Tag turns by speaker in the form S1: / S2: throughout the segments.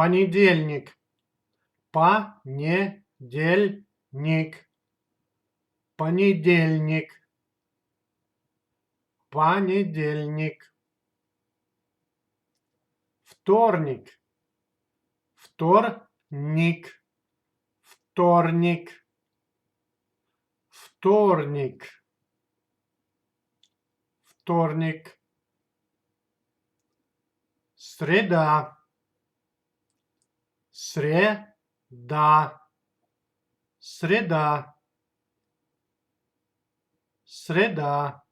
S1: Понедельник. Понедельник. Понедельник. Понедельник. Вторник. Вторник. Вторник. Вторник. Вторник. Среда. Среда. Среда. Среда.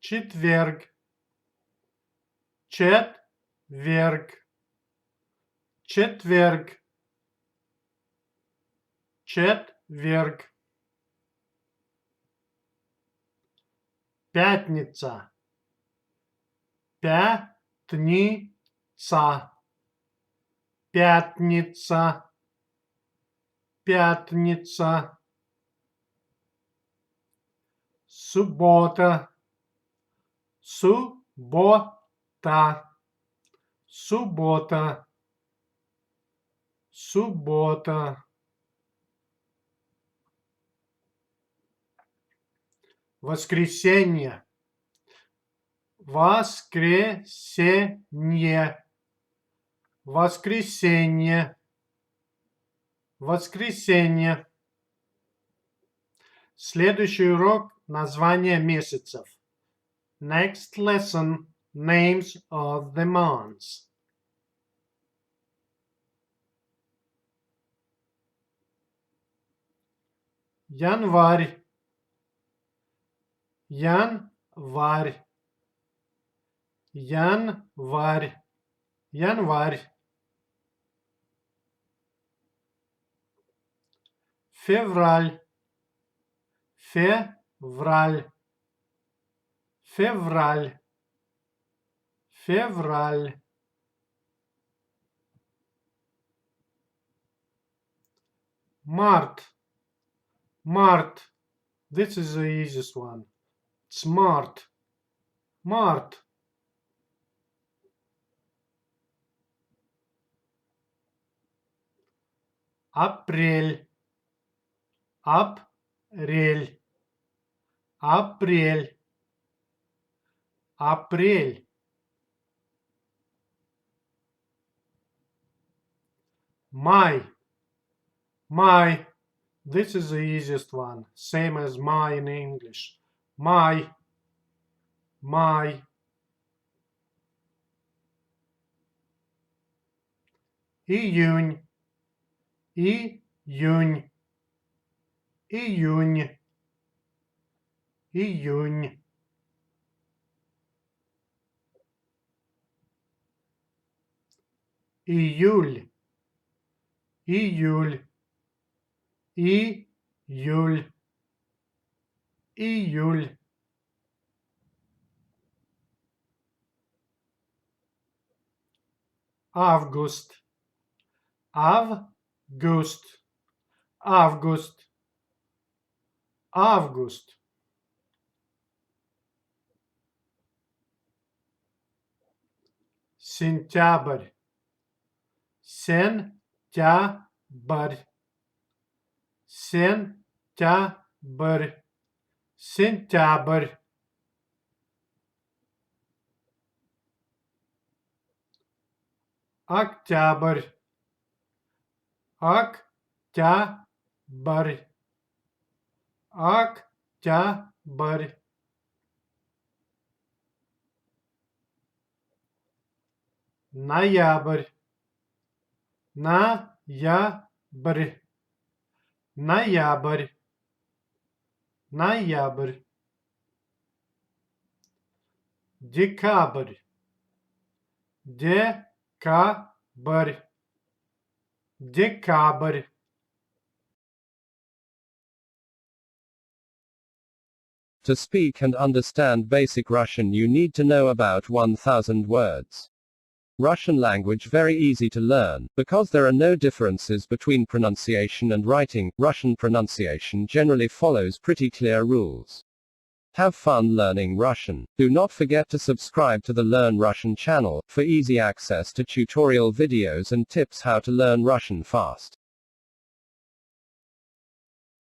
S1: Четверг. Четверг. Четверг. Четверг. Пятница. Пятница. Пятница. Пятница. Суббота. Суббота. Суббота. Суббота. Воскресенье. Воскресенье. Воскресенье. Воскресенье. Следующий урок – название месяцев. Next lesson – names of the months. Январь. Январь. Январь. Январь. Февраль. Февраль. Февраль. Февраль. Март. Март. This is the easiest one. It's Mart. Mart. Апрель. Апрель. Апрель. Апрель. Май. Май. This is the easiest one. Same as May in English. Май. Май. Июнь. Июнь. Июнь. Июнь. Июль. Июль. Июль. Июль. Август. Август. Август. Август. Сентябрь. Сентябрь. Сентябрь. Сентябрь. Октябрь. Октябрь. Октябрь. Ноябрь. Ноябрь. Ноябрь. Ноябрь. Декабрь. Декабрь. Декабрь.
S2: To speak and understand basic Russian, you need to know about 1000 words. Russian language very easy to learn, because there are no differences between pronunciation and writing. Russian pronunciation generally follows pretty clear rules. Have fun learning Russian. Do not forget to subscribe to the Learn Russian channel for easy access to tutorial videos and tips how to learn Russian fast.